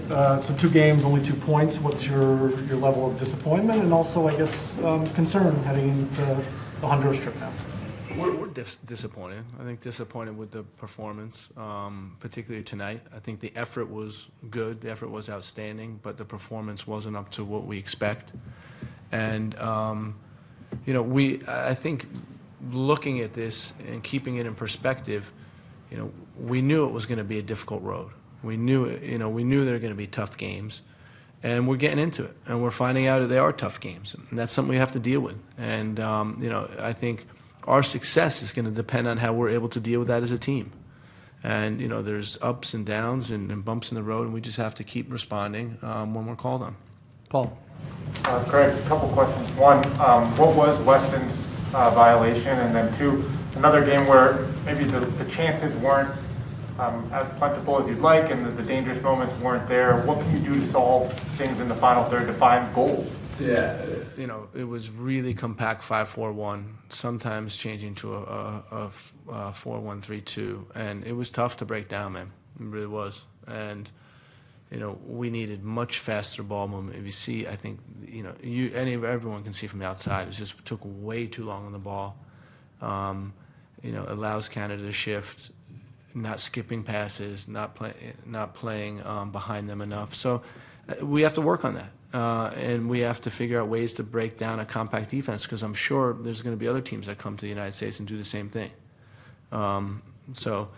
So 2 games, only 2 points. What's your level of disappointment and also, I guess, concern heading into the Honduras trip now? We're disappointed. I think disappointed with the performance, particularly tonight. I think the effort was good. The effort was outstanding, but the performance wasn't up to what we expect. And, I think looking at this and keeping it in perspective, we knew it was going to be a difficult road. We knew there were going to be tough games. And we're getting into it. And we're finding out that they are tough games. And that's something we have to deal with. And, I think our success is going to depend on how we're able to deal with that as a team. And, there's ups and downs and bumps in the road, and we just have to keep responding when we're called on. Paul. Greg, a couple questions. One, what was Weston's violation? And then 2, another game where maybe the chances weren't as plentiful as you'd like and the dangerous moments weren't there. What can you do to solve things in the final third to find goals? Yeah, it was really compact 5-4-1, sometimes changing to a 4-1-3-2, and it was tough to break down, man. It really was. And, we needed much faster ball movement. If you see, I think, everyone can see from the outside, it just took way too long on the ball. Allows Canada to shift, not skipping passes, not playing behind them enough. So we have to work on that. And we have to figure out ways to break down a compact defense because I'm sure there's going to be other teams that come to the United States and do the same thing. So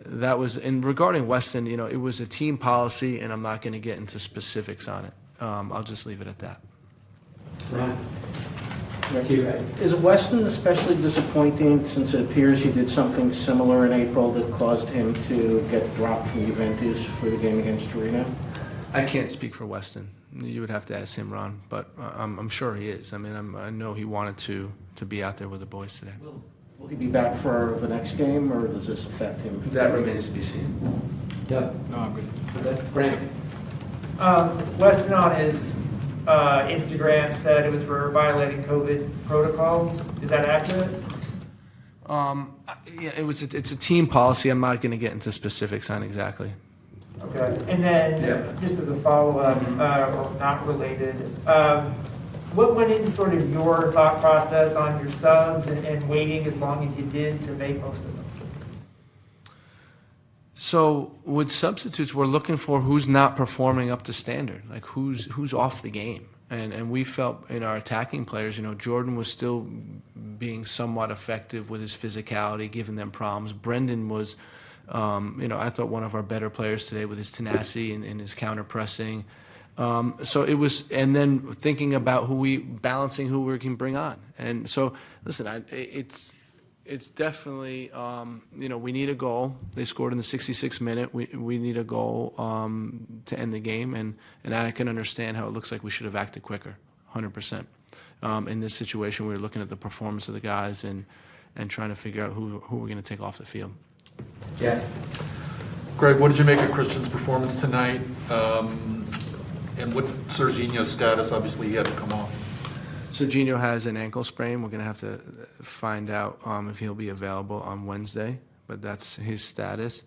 that was, and regarding Weston, it was a team policy, and I'm not going to get into specifics on it. I'll just leave it at that. Is Weston especially disappointing since it appears he did something similar in April that caused him to get dropped from Juventus for the game against Torino? I can't speak for Weston. You would have to ask him, Ron, but I'm sure he is. I mean, I know he wanted to be out there with the boys today. Will he be back for the next game, or does this affect him? That remains to be seen. Yep. No, I'm good. Grant. Weston on his Instagram said it was for violating COVID protocols. Is that accurate? Yeah, it's a team policy. I'm not going to get into specifics on exactly. Okay. And then just as a follow-up, or not related, what went into sort of your thought process on your subs and waiting as long as you did to make most of them? So with substitutes, we're looking for who's not performing up to standard, like who's off the game. And we felt in our attacking players, Jordan was still being somewhat effective with his physicality, giving them problems. Brendan was, I thought one of our better players today with his tenacity and his counter pressing. So it was, and then thinking about balancing who we can bring on. And so, listen, it's definitely, we need a goal. They scored in the 66th minute. We need a goal to end the game, and I can understand how it looks like we should have acted quicker, 100%. In this situation, we were looking at the performance of the guys and trying to figure out who we're going to take off the field. Jeff. Greg, what did you make of Christian's performance tonight? And what's Serginho's status? Obviously, he had to come off. Serginho has an ankle sprain. We're going to have to find out if he'll be available on Wednesday, but that's his status.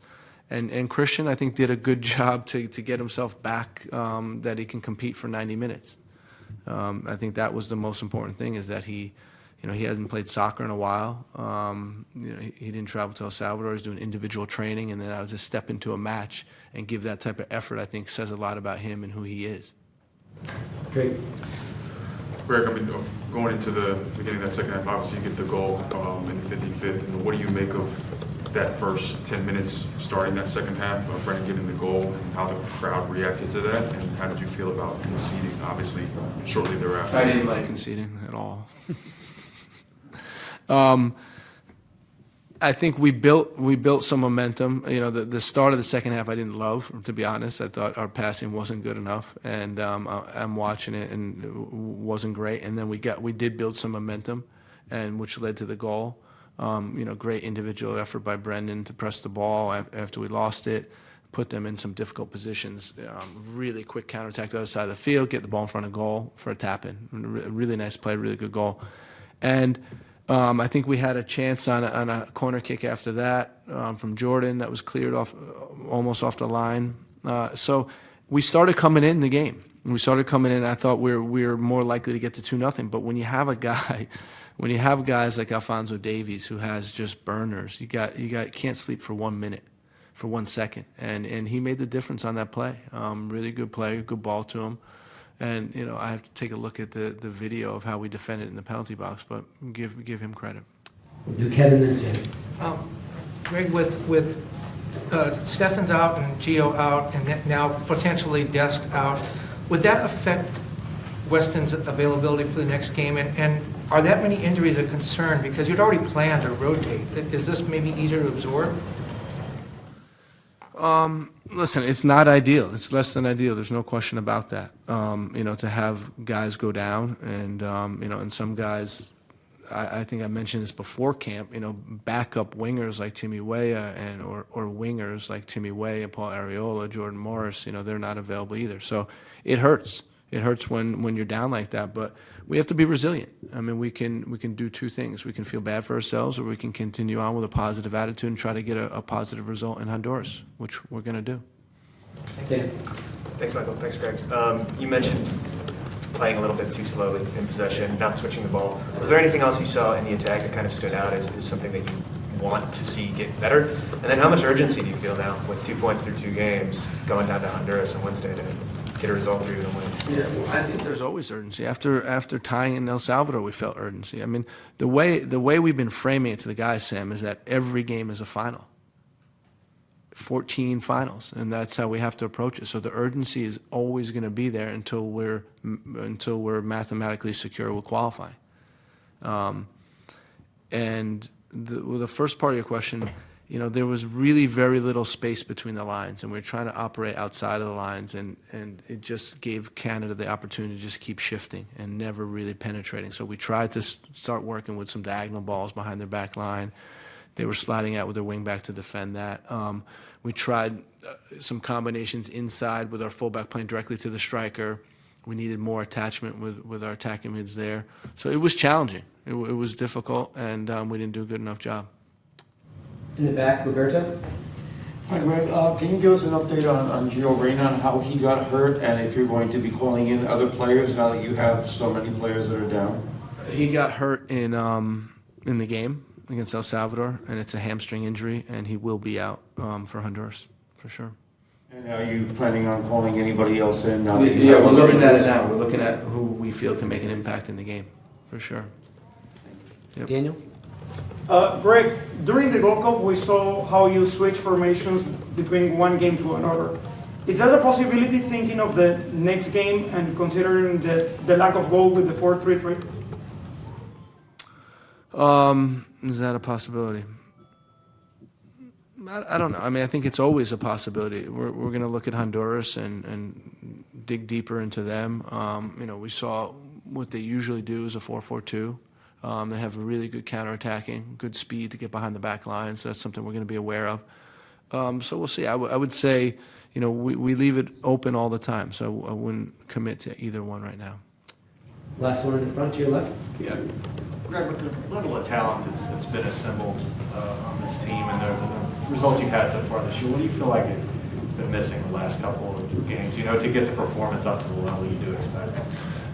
And Christian, I think, did a good job to get himself back, that he can compete for 90 minutes. I think that was the most important thing, is that he hasn't played soccer in a while. He didn't travel to El Salvador. He's doing individual training, and then I was to step into a match and give that type of effort, I think, says a lot about him and who he is. Great. Greg, I mean, going into the beginning of that second half, obviously you get the goal in the 55th. And what do you make of that first 10 minutes starting that second half, Brendan getting the goal, and how the crowd reacted to that? And how did you feel about conceding, obviously, shortly thereafter? I didn't like conceding at all. I think we built some momentum. The start of the second half I didn't love, to be honest. I thought our passing wasn't good enough, and I'm watching it, and it wasn't great. And then we did build some momentum, and which led to the goal. Great individual effort by Brendan to press the ball after we lost it, put them in some difficult positions. Really quick counterattack to the other side of the field, get the ball in front of goal for a tap-in. Really nice play, really good goal. And I think we had a chance on a corner kick after that from Jordan that was cleared off, almost off the line. So we started coming in the game. We started coming in. I thought we were more likely to get to 2-0. But when you have a guy, when you have guys like Alphonso Davies who has just burners, you can't sleep for 1 minute, for 1 second, and he made the difference on that play. Really good play, good ball to him. And I have to take a look at the video of how we defended in the penalty box, but give him credit. We'll do Kevin, then Sam. Greg, with Stefan's out and Gio out, and now potentially Dest out, would that affect Weston's availability for the next game? And are that many injuries a concern? Because you'd already planned to rotate. Is this maybe easier to absorb? Listen, it's not ideal. It's less than ideal. There's no question about that. To have guys go down, and and some guys, I think I mentioned this before camp. Backup wingers like Timmy Weah or wingers like Timmy Weah, Paul Arriola, Jordan Morris. They're not available either. So it hurts. It hurts when you're down like that. But we have to be resilient. I mean, we can do two things. We can feel bad for ourselves, or we can continue on with a positive attitude and try to get a positive result in Honduras, which we're going to do. Sam. Thanks, Michael. Thanks, Greg. You mentioned playing a little bit too slowly in possession, not switching the ball. Was there anything else you saw in the attack that kind of stood out as something that you want to see get better? And then how much urgency do you feel now with 2 points through 2 games, going down to Honduras on Wednesday to get a result or even a win? Yeah, well, I think there's always urgency. After tying in El Salvador, we felt urgency. I mean, the way we've been framing it to the guys, Sam, is that every game is a final. 14 finals, and that's how we have to approach it. So the urgency is always going to be there until we're mathematically secure with qualifying. And the first part of your question, there was really very little space between the lines, and we were trying to operate outside of the lines, and it just gave Canada the opportunity to just keep shifting and never really penetrating. So we tried to start working with some diagonal balls behind their back line. They were sliding out with their wing back to defend that. We tried some combinations inside with our fullback playing directly to the striker. We needed more attachment with our attacking mids there. So it was challenging. It was difficult, and we didn't do a good enough job. In the back, Roberto. Hi, Greg. Can you give us an update on Gio Reyna, on how he got hurt, and if you're going to be calling in other players now that you have so many players that are down? He got hurt in the game against El Salvador, and it's a hamstring injury, and he will be out for Honduras, for sure. And are you planning on calling anybody else in now? Yeah, we're looking at it now. We're looking at who we feel can make an impact in the game, for sure. Yep. Daniel. Greg, during the Gold Cup, we saw how you switch formations between one game to another. Is that a possibility, thinking of the next game and considering the lack of goal with the 4-3-3? Is that a possibility? I don't know. I mean, I think it's always a possibility. We're going to look at Honduras and dig deeper into them. We saw what they usually do is a 4-4-2. They have really good counterattacking, good speed to get behind the back line, so that's something we're going to be aware of. So we'll see. I would say, we leave it open all the time, so I wouldn't commit to either one right now. Last one in the front to your left. Yeah. Greg, with the level of talent that's been assembled on this team and the results you've had so far this year, what do you feel like it's been missing the last couple of games, to get the performance up to the level you do expect?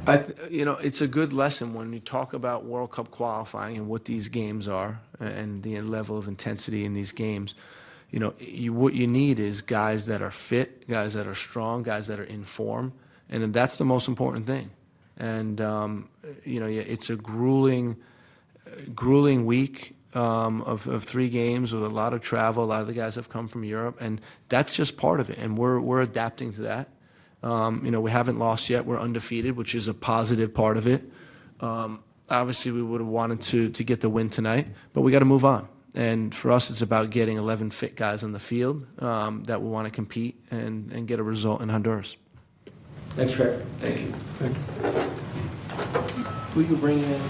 It's a good lesson when you talk about World Cup qualifying and what these games are and the level of intensity in these games. What you need is guys that are fit, guys that are strong, guys that are in form, and that's the most important thing. And it's a grueling week of 3 games with a lot of travel. A lot of the guys have come from Europe, and that's just part of it. And we're adapting to that. We haven't lost yet. We're undefeated, which is a positive part of it. Obviously, we would have wanted to get the win tonight, but we got to move on. And for us, it's about getting 11 fit guys on the field that will want to compete and get a result in Honduras. Thanks, Greg. Thank you. Who you bring in?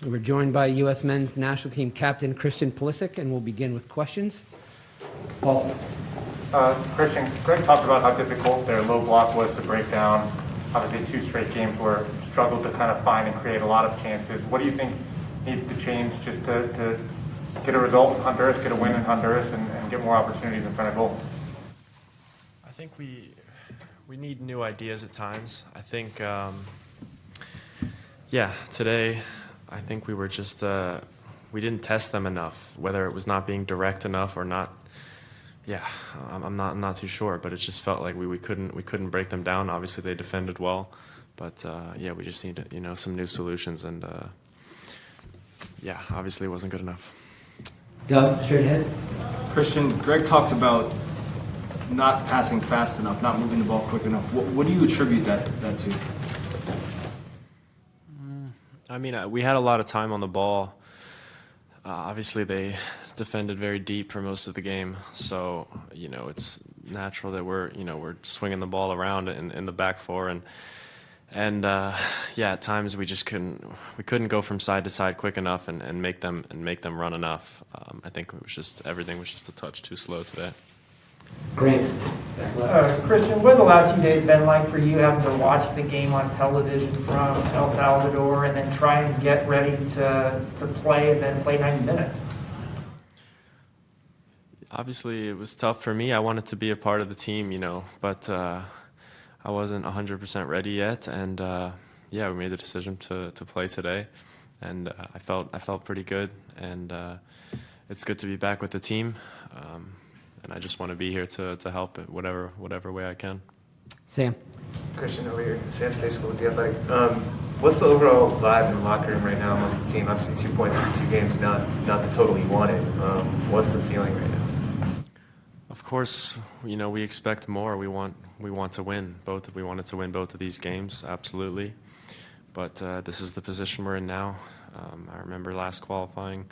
We're joined by U.S. men's national team captain Christian Pulisic, and we'll begin with questions. Paul. Christian, Greg talked about how difficult their low block was to break down. Obviously, 2 straight games where struggled to kind of find and create a lot of chances. What do you think needs to change just to get a result in Honduras, get a win in Honduras, and get more opportunities in front of goal? I think we need new ideas at times. I think, today I think we were just we didn't test them enough, whether it was not being direct enough or not. Yeah, I'm not too sure, but it just felt like we couldn't break them down. Obviously, they defended well, but we just need some new solutions, and obviously it wasn't good enough. Doug, straight ahead. Christian, Greg talked about not passing fast enough, not moving the ball quick enough. What do you attribute that to? I mean, we had a lot of time on the ball. Obviously, they defended very deep for most of the game, so it's natural that we're swinging the ball around in the back four, and at times we just couldn't go from side to side quick enough and make them run enough. I think everything was just a touch too slow today. Grant. Christian, what have the last few days been like for you, having to watch the game on television from El Salvador and then try and get ready to play and then play 90 minutes? Obviously, it was tough for me. I wanted to be a part of the team, but I wasn't 100% ready yet. And we made the decision to play today, and I felt pretty good. And it's good to be back with the team. And I just want to be here to help it whatever way I can. Sam. Christian over here, Sam State School with the Athletic. What's the overall vibe in the locker room right now amongst the team? Obviously 2 points in 2 games, not the total you wanted. What's the feeling right now? Of course, we expect more. We want to win both. We wanted to win both of these games, absolutely. But this is the position we're in now. I remember last qualifying,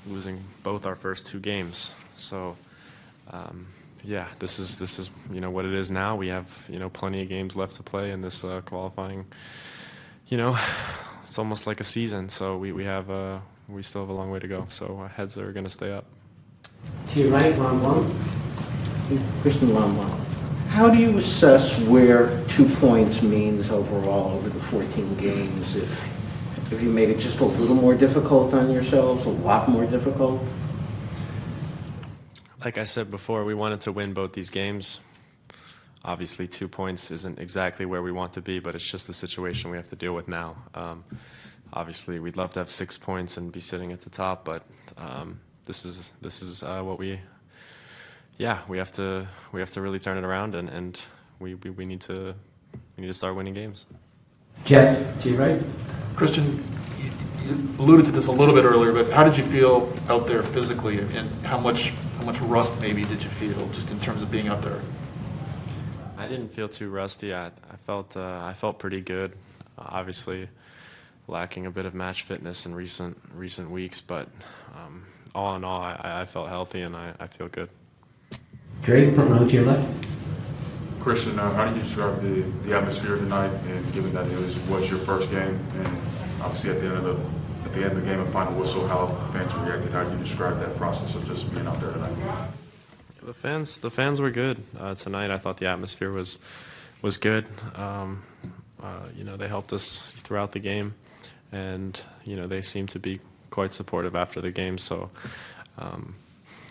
losing both our first 2 games. So. This is what it is now. We have plenty of games left to play in this qualifying. It's almost like a season. So we still have a long way to go. So our heads are going to stay up. To your right, Ron Blanc. Christian Blanc. How do you assess where 2 points means overall over the 14 games? If you made it just a little more difficult on yourselves, a lot more difficult? Like I said before, we wanted to win both these games. Obviously, 2 points isn't exactly where we want to be, but it's just the situation we have to deal with now. Obviously, we'd love to have 6 points and be sitting at the top, but this is what we have to really turn it around, and we need to start winning games. Jeff, to your right. Christian, you alluded to this a little bit earlier, but how did you feel out there physically, and how much rust maybe did you feel just in terms of being out there? I didn't feel too rusty. I felt pretty good. Obviously, lacking a bit of match fitness in recent weeks, but all in all, I felt healthy and I feel good. Drake, front row to your left. Christian, how do you describe the atmosphere tonight? And given that it was your first game, and obviously at the end of the game, a final whistle, how fans reacted? How do you describe that process of just being out there tonight? The fans were good tonight. I thought the atmosphere was good. They helped us throughout the game, and they seemed to be quite supportive after the game. So,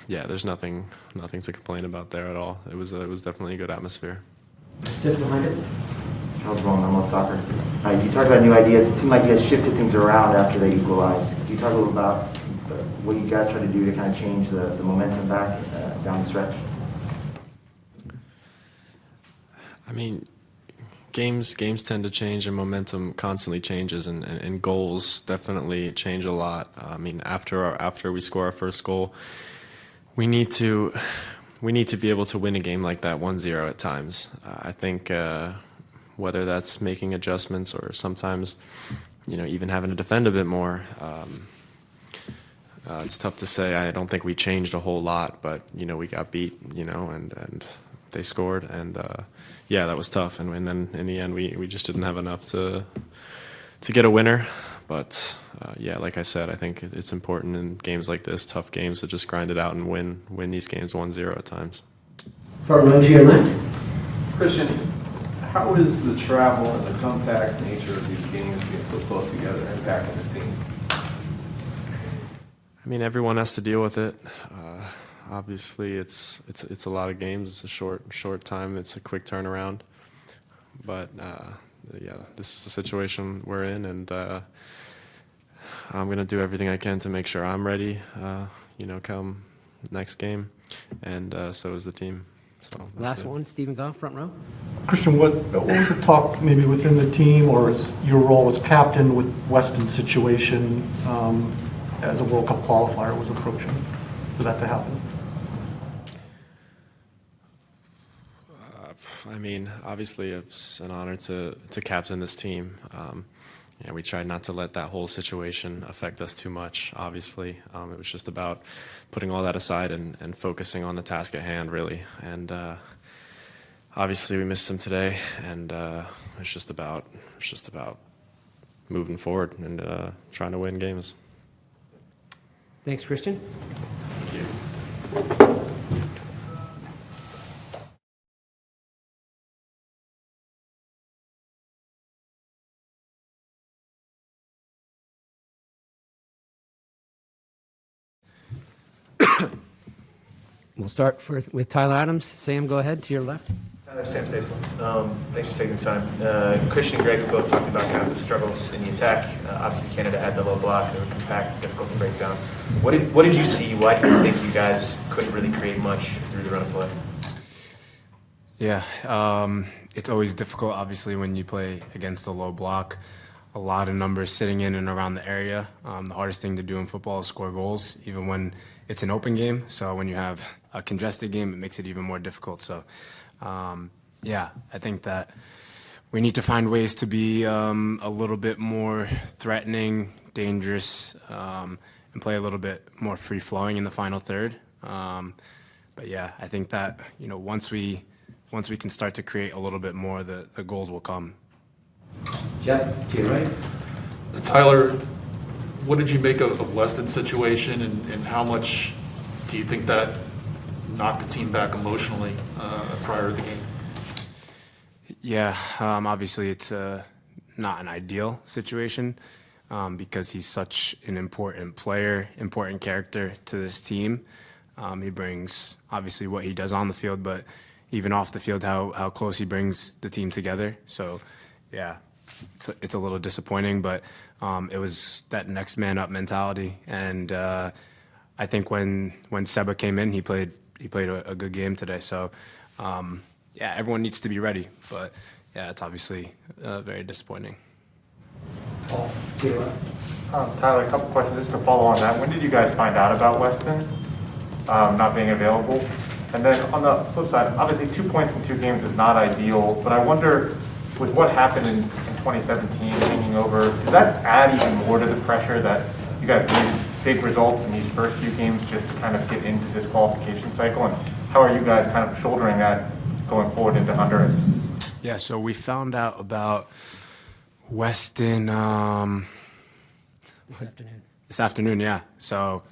there's nothing to complain about there at all. It was definitely a good atmosphere. Just behind it. How's it going? I'm on soccer. You talked about new ideas. It seemed like you guys shifted things around after they equalized. Could you talk a little about what you guys tried to do to kind of change the momentum back down the stretch? I mean, games tend to change, and momentum constantly changes, and goals definitely change a lot. I mean, after we score our first goal, we need to be able to win a game like that 1-0 at times. I think whether that's making adjustments or sometimes, even having to defend a bit more. It's tough to say. I don't think we changed a whole lot, but we got beat, and they scored, and that was tough. And then in the end, we just didn't have enough to get a winner. But yeah, like I said, I think it's important in games like this, tough games, to just grind it out and win these games 1-0 at times. Front row to your left. Christian, how is the travel and the compact nature of these games being so close together impacting the team? I mean, everyone has to deal with it. Obviously, it's a lot of games. It's a short time. It's a quick turnaround. But yeah, this is the situation we're in, and I'm going to do everything I can to make sure I'm ready, come next game, and so is the team. So Last one, Stephen Goff, front row. Christian, what was the talk maybe within the team, or is your role as captain with Weston's situation as a World Cup qualifier was approaching for that to happen? I mean, obviously it's an honor to captain this team. We tried not to let that whole situation affect us too much, obviously. It was just about putting all that aside and focusing on the task at hand, really. And obviously we missed him today, and it's just about moving forward and trying to win games. Thanks, Christian. Thank you. We'll start with Tyler Adams. Sam, go ahead, to your left. Tyler, Sam Statesman. Thanks for taking the time. Christian and Greg both talked about kind of the struggles in the attack. Obviously, Canada had the low block. They were compact, difficult to break down. What did you see? Why do you think you guys couldn't really create much through the run of play? Yeah, it's always difficult, obviously, when you play against a low block. A lot of numbers sitting in and around the area. The hardest thing to do in football is score goals, even when it's an open game. So when you have a congested game, it makes it even more difficult. So, yeah, I think that we need to find ways to be a little bit more threatening, dangerous, and play a little bit more free-flowing in the final third. But yeah, I think that once we can start to create a little bit more, the goals will come. Jeff, to your right. Tyler, what did you make of Weston's situation, and how much do you think that knocked the team back emotionally prior to the game? Yeah, obviously it's not an ideal situation because he's such an important player, important character to this team. He brings obviously what he does on the field, but even off the field, how close he brings the team together. So, yeah, it's a little disappointing, but it was that next man up mentality, and I think when Seba came in, he played a good game today. So, yeah, everyone needs to be ready, but yeah, it's obviously very disappointing. Paul, Tyler, a couple questions just to follow on that. When did you guys find out about Weston not being available? And then on the flip side, obviously 2 points in 2 games is not ideal, but I wonder, with what happened in 2017 hanging over, does that add even more to the pressure that you guys need big results in these first few games just to kind of get into this qualification cycle? And how are you guys kind of shouldering that going forward into Honduras? Yeah, so we found out about Weston this afternoon, yeah. So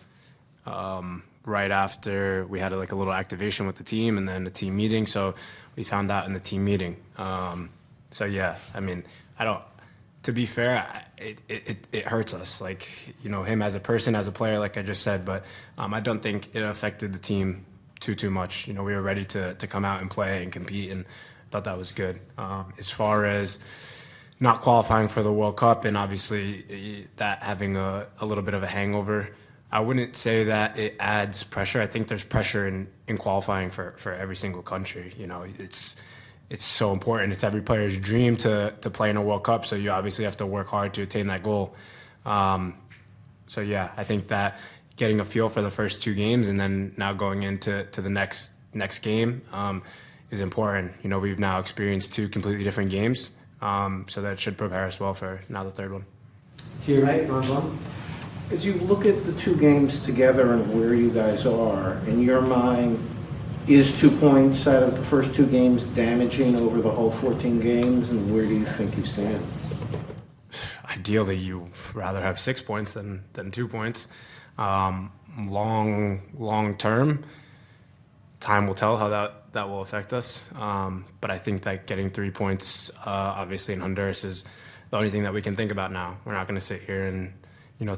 right after we had a little activation with the team and then a team meeting, so we found out in the team meeting. So yeah, I mean, to be fair, it hurts us, him as a person, as a player, like I just said, but I don't think it affected the team too much. We were ready to come out and play and compete, and thought that was good. As far as not qualifying for the World Cup and obviously that having a little bit of a hangover, I wouldn't say that it adds pressure. I think there's pressure in qualifying for every single country. It's so important. It's every player's dream to play in a World Cup, so you obviously have to work hard to attain that goal. So yeah, I think that getting a feel for the first 2 games and then now going into the next game is important. We've now experienced 2 completely different games, so that should prepare us well for now the third one. To your right, Ron Blum. As you look at the 2 games together and where you guys are, in your mind, is 2 points out of the first 2 games damaging over the whole 14 games, and where do you think you stand? I ideally you rather have 6 points than 2 points. Long term, time will tell how that will affect us. But I think that getting 3 points, obviously in Honduras, is the only thing that we can think about now. We're not going to sit here and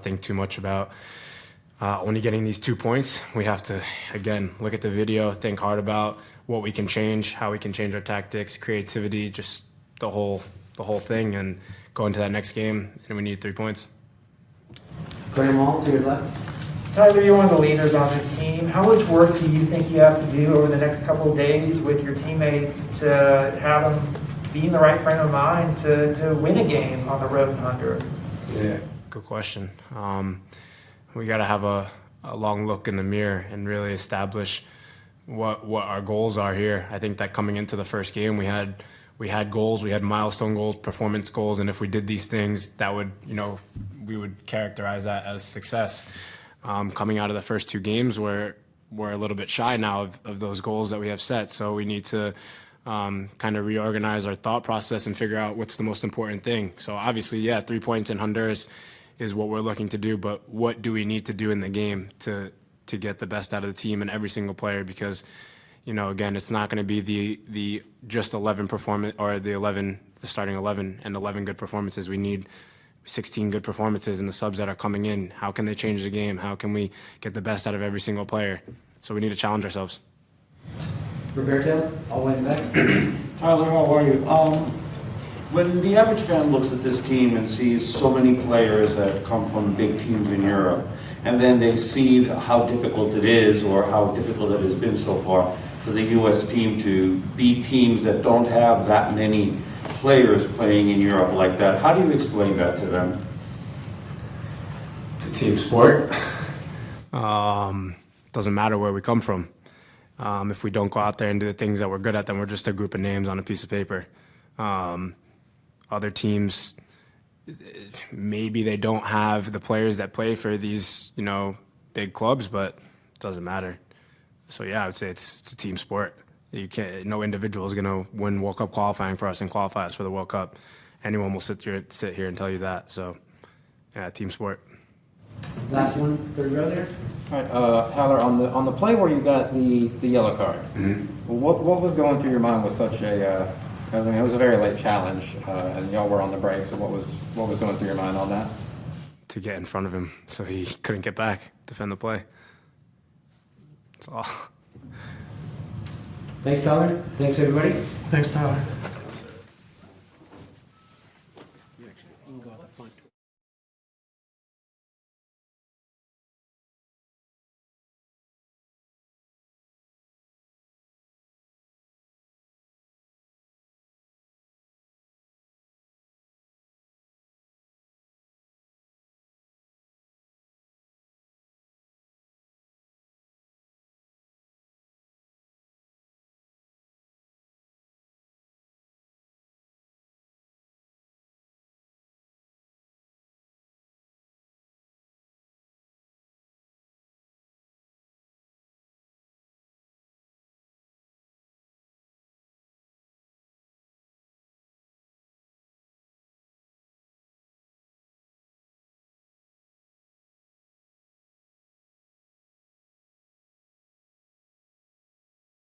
think too much about only getting these 2 points. We have to, again, look at the video, think hard about what we can change, how we can change our tactics, creativity, just the whole thing, and go into that next game, and we need 3 points. Graham Wall to your left. Tyler, you're one of the leaders on this team. How much work do you think you have to do over the next couple of days with your teammates to have them be in the right frame of mind to win a game on the road in Honduras? Yeah, good question. We got to have a long look in the mirror and really establish what our goals are here. I think that coming into the first game, we had goals, we had milestone goals, performance goals, and if we did these things, that would, we would characterize that as success. Coming out of the first 2 games, we're a little bit shy now of those goals that we have set, so we need to kind of reorganize our thought process and figure out what's the most important thing. So obviously, 3 points in Honduras is what we're looking to do, but what do we need to do in the game to get the best out of the team and every single player? Because, again, it's not going to be the just 11 performance or the starting 11 and 11 good performances. We need 16 good performances in the subs that are coming in. How can they change the game? How can we get the best out of every single player? So we need to challenge ourselves. Roberto, all the way in the back. Tyler, how are you? When the average fan looks at this team and sees so many players that come from big teams in Europe, and then they see how difficult it is, or how difficult it has been so far for the U.S. team to beat teams that don't have that many players playing in Europe like that, how do you explain that to them? It's a team sport. Doesn't matter where we come from. If we don't go out there and do the things that we're good at, then we're just a group of names on a piece of paper. Other teams, maybe they don't have the players that play for these, big clubs, but it doesn't matter. So I would say it's a team sport. You can't. No individual is going to win World Cup qualifying for us and qualify us for the World Cup. Anyone will sit here and tell you that. So, team sport. Last one, third row there. All right, Tyler, on the play where you got the yellow card, what was going through your mind with such a? I mean, it was a very late challenge, and y'all were on the break. So what was going through your mind on that? To get in front of him so he couldn't get back, defend the play. That's all. Thanks, Tyler. Thanks, everybody. Thanks, Tyler.